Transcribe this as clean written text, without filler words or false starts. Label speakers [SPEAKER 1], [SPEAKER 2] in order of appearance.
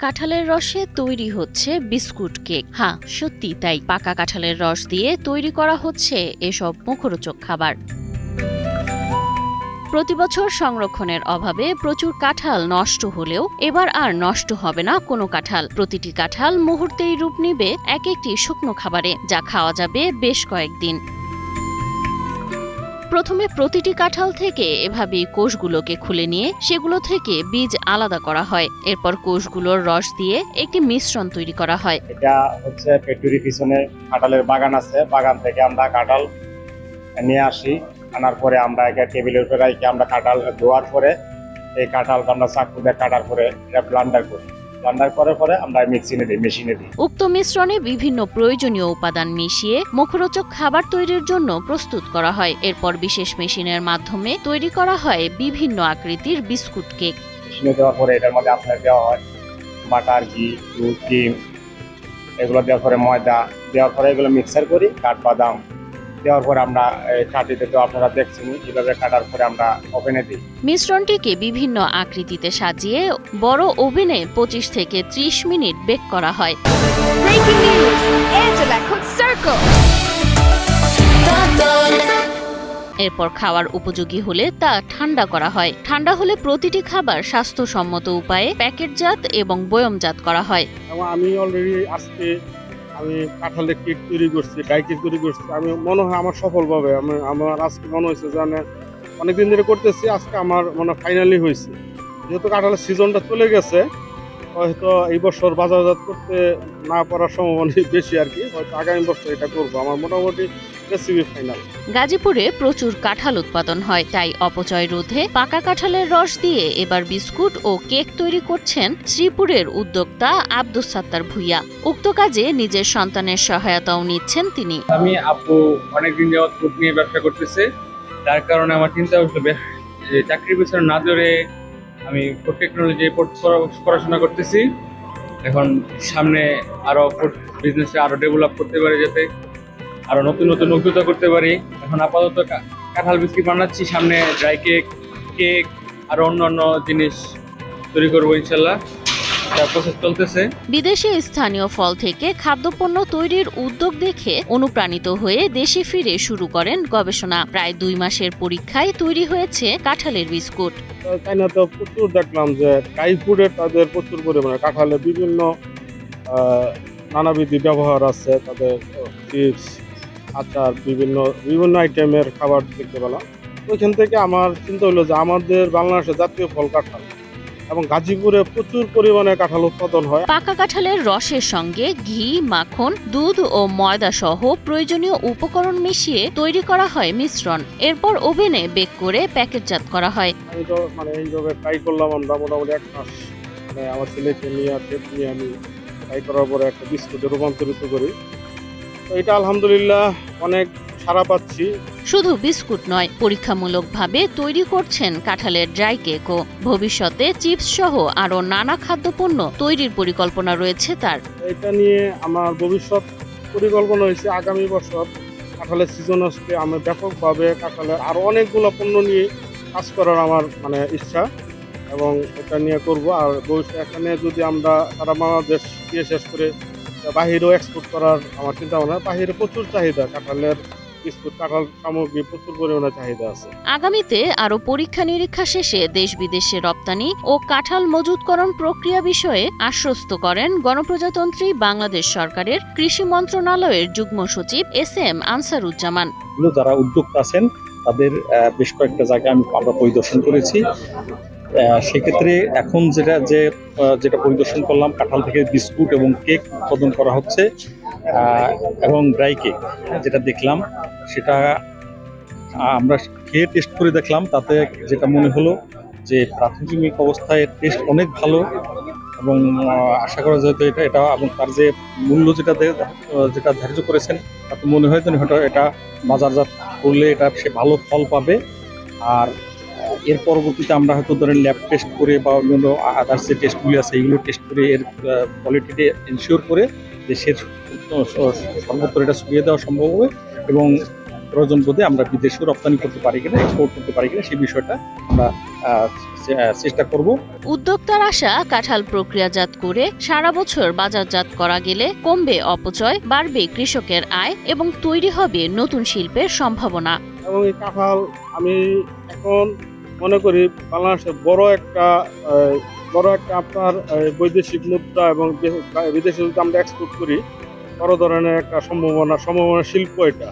[SPEAKER 1] কাঁঠালের রসে তৈরি হচ্ছে বিস্কুট কেক। হ্যাঁ, সত্যি তাই। পাকা কাঁঠালের রস দিয়ে তৈরি করা হচ্ছে এসব মুখরোচক খাবার। প্রতিবছর সংরক্ষণের অভাবে প্রচুর কাঁঠাল নষ্ট হলেও এবার আর নষ্ট হবে না কোনো কাঁঠাল। প্রতিটি কাঁঠাল মুহূর্তেই রূপ নিবে এক একটি শুকনো খাবারে, যা খাওয়া যাবে বেশ কয়েকদিন। প্রথমে প্রতিটি কাঁঠাল থেকে এভাবেই কোষগুলোকে খুলে নিয়ে সেগুলো থেকে বীজ আলাদা করা হয়। এরপর কোষগুলোর রস দিয়ে একটি মিশ্রণ তৈরি করা হয়।
[SPEAKER 2] এটা হচ্ছে ফ্যাক্টরি পিছনে কাঁঠালের বাগান আছে, বাগান থেকে আমরা কাঁঠাল নিয়ে আসি। আনার পরে আমরা এটা টেবিলের উপরে রাখি। আমরা কাঁঠাল ধোয়ার পরে এই কাঁঠালকে আমরা চাকু দিয়ে কাটার পরে এটা ব্লান্ডার করি। ব্লান্ডার করার পরে আমরা মেশিনে দিই।
[SPEAKER 1] উক্ত মিশ্রণে বিভিন্ন প্রয়োজনীয় উপাদান মিশিয়ে মুখরোচক খাবার তৈরির জন্য প্রস্তুত করা হয়। এরপর বিশেষ মেশিনের মাধ্যমে তৈরি করা হয় বিভিন্ন আকৃতির বিস্কুট কেক।
[SPEAKER 2] মেশিনে দেওয়ার পরে এটার মধ্যে আপনার দেওয়া হয় বাটার, ঘি, দুধ, ডিম, এগুলো দেওয়ার পরে ময়দা দেওয়ার পরে এগুলো মিক্সার করি। কাঠবাদাম দেওয়ার পরে আমরা কাটিতে তো আপনারা দেখছেন এইভাবে কাটার পরে আমরা ওভেনে দিই।
[SPEAKER 1] মিশ্রণটিকে বিভিন্ন আকৃতিতে সাজিয়ে বড় ওভেনে 25 থেকে 30 মিনিট বেক করা হয়।
[SPEAKER 3] Breaking news! Angela could circle!
[SPEAKER 1] এরপর খাওয়ার উপযোগী হলে তা ঠান্ডা করা হয়। ঠান্ডা হলে প্রতিটি খাবার স্বাস্থ্যসম্মত উপায়ে প্যাকেটজাত এবং বয়মজাত করা হয়।
[SPEAKER 4] আমি অলরেডি আজকে কাঁঠালের কেক তৈরি করছি, ডাই কেক তৈরি করছি। আমি মনে হয় আমার সফলভাবে আমার আজকে মনে হয়েছে যে অনেকদিন ধরে করতেছি, আজকে আমার মনে ফাইনালি হয়েছে। যেহেতু কাঁঠালের সিজনটা চলে গেছে, হয়তো এই বছর বাজারজাত করতে না পারার সম্ভাবনা বেশি আর কি। হয়তো আগামী বছর এটা করবো। আমার মোটামুটি রেসিপি ফাইনাল।
[SPEAKER 1] গাজীপুরে প্রচুর কাঁঠাল উৎপাদন হয়, তাই অপচয় রোধে পাকা কাঁঠালের রস দিয়ে এবার বিস্কুট ও কেক তৈরি করছেন শ্রীপুরের উদ্যোক্তা আব্দুস সাত্তার ভূঁইয়া। উক্ত কাজে নিজের সন্তানের সহায়তাও নিচ্ছেন তিনি।
[SPEAKER 5] আমি আপু অনেকদিন যাবত ফুড নিয়ে ব্যবসা করতেছে, যার কারণে আমার চিন্তা হচ্ছিল যে চাকরির পেছনে না ধরে আমি ফুড টেকনোলজি পড়াশোনা করতেছি। এখন সামনে আরো ফুড বিজনেসে আরো ডেভেলপ করতে পারি, যাতে আরো নতুন নতুন অভিজ্ঞতা করতে পারি। এখন আপাতত কাঁঠাল বিস্কিট বানাচ্ছি, সামনে ড্রাই কেক আরো অন্যান্য জিনিস তৈরি করবো ইনশাল্লাহ। প্রসেস চলতেছে।
[SPEAKER 1] বিদেশে স্থানীয় ফল থেকে খাদ্যপণ্য তৈরির উদ্যোগ দেখে অনুপ্রাণিত হয়ে দেশে ফিরে শুরু করেন গবেষণা। প্রায় 2 মাসের পরীক্ষায় তৈরি হয়েছে কাঁঠালের বিস্কুট।
[SPEAKER 4] চাইনাতে প্রচুর দেখলাম যে ড্রাই ফুডের তাদের প্রচুর পরিমাণে কাঁঠালের বিভিন্ন নানাবিধি ব্যবহার আছে। তাদের চিপস, আচার, বিভিন্ন আইটেমের খাবার দেখতে পেলাম। ওইখান থেকে আমার চিন্তা হলো যে আমাদের বাংলাদেশের জাতীয় ফল কাঁঠাল, এবং গাজীপুরে প্রচুর পরিমাণে কাঁঠাল উৎপাদন হয়।
[SPEAKER 1] পাকা কাঁঠালের রসের সঙ্গে ঘি, মাখন, দুধ ও ময়দা সহ প্রয়োজনীয় উপকরণ মিশিয়ে তৈরি করা হয় মিশ্রণ। এরপর ওভেনে বেক করে প্যাকেটজাত করা হয়।
[SPEAKER 4] আমি তো এইভাবে ট্রাই করলাম। আমরা মোটামুটি 1 মাস আমার ছেলেকে নিয়ে আমি ট্রাই করার পরে একটা বিস্কুটে রূপান্তরিত করি। তো এটা আলহামদুলিল্লাহ অনেক সাড়া পাচ্ছি।
[SPEAKER 1] শুধু বিস্কুট নয়, পরীক্ষামূলকভাবে তৈরি করছেন কাঁঠালের ড্রাই কেকও। ভবিষ্যতে চিপস সহ আরও নানা খাদ্যপণ্য তৈরির পরিকল্পনা রয়েছে তার।
[SPEAKER 4] এটা নিয়ে আমার ভবিষ্যৎ পরিকল্পনা হয়েছে আগামী বছর কাঁঠালের সিজন আসলে আমি ব্যাপকভাবে কাঁঠালের আরও অনেকগুলো পণ্য নিয়ে কাজ করার আমার ইচ্ছা, এবং এটা নিয়ে করব। আর ভবিষ্যৎ এখানে যদি আমরা সারা বাংলাদেশ দিয়ে শেষ করে বাহিরেও এক্সপোর্ট করার আমার চিন্তা ভাবনা। বাহিরে প্রচুর চাহিদা কাঁঠালের বিস্কুট, কাঁঠাল সামগ্রী প্রচুর পরিমাণে চাহিদা আছে।
[SPEAKER 1] আগামীতে আরও পরীক্ষা নিরীক্ষা শেষে দেশ বিদেশে রপ্তানি ও কাঁঠাল মজুতকরণ প্রক্রিয়া বিষয়ে আশ্বস্ত করেন গণপ্রজাতন্ত্রী বাংলাদেশ সরকারের কৃষি মন্ত্রণালয়ের যুগ্ম সচিব এস.এম. আনসারুজ্জামান।
[SPEAKER 6] যারা উদ্যোক্তা আছেন তাদের বেশ কয়েকটা জায়গায় আমরা পরিদর্শন করেছি। সেক্ষেত্রে এখন যেটা পরিদর্শন করলাম, কাঁঠাল থেকে বিস্কুট এবং কেক উৎপাদন করা হচ্ছে, এবং ড্রাই কেক যেটা দেখলাম সেটা আমরা খেয়ে টেস্ট করে দেখলাম। তাতে যেটা মনে হলো যে প্রাথমিক অবস্থায় টেস্ট অনেক ভালো, এবং আশা করা যায় এটা এবং তার যে মূল্য যেটা ধার্য করেছেন, তাতে মনে হয় যেন হয়তো এটা বাজারজাত করলে এটা সে ভালো ফল পাবে। আর এর পরবর্তীতে আমরা হয়তো ধরেন ল্যাব টেস্ট করে বা অন্যান্য আদার্স যে টেস্টগুলি আছে এইগুলো টেস্ট করে এর কোয়ালিটিটা এনশিওর করে দেশের সর্বত্র এটা ছড়িয়ে দেওয়া সম্ভব হবে, এবং প্রয়োজন বোধে আমরা বিদেশেও রপ্তানি করতে পারি কিনা, এক্সপোর্ট করতে পারি কিনা সেই বিষয়টা আমরা চেষ্টা করব।
[SPEAKER 1] উদ্যোক্তার আশা, কাঁঠাল প্রক্রিয়াজাত করে সারা বছর বাজারজাত করা গেলে কমবে অপচয়, বাড়বে কৃষকের আয় এবং তৈরি হবে নতুন শিল্পের সম্ভাবনা।
[SPEAKER 4] এবং এই কাঁঠাল আমি এখন মনে করি বাংলাদেশের বড় একটা আপনার বৈদেশিক মুদ্রা এবং বিদেশে যদি আমরা এক্সপোর্ট করি বড় ধরনের একটা সম্ভাবনা শিল্প এটা।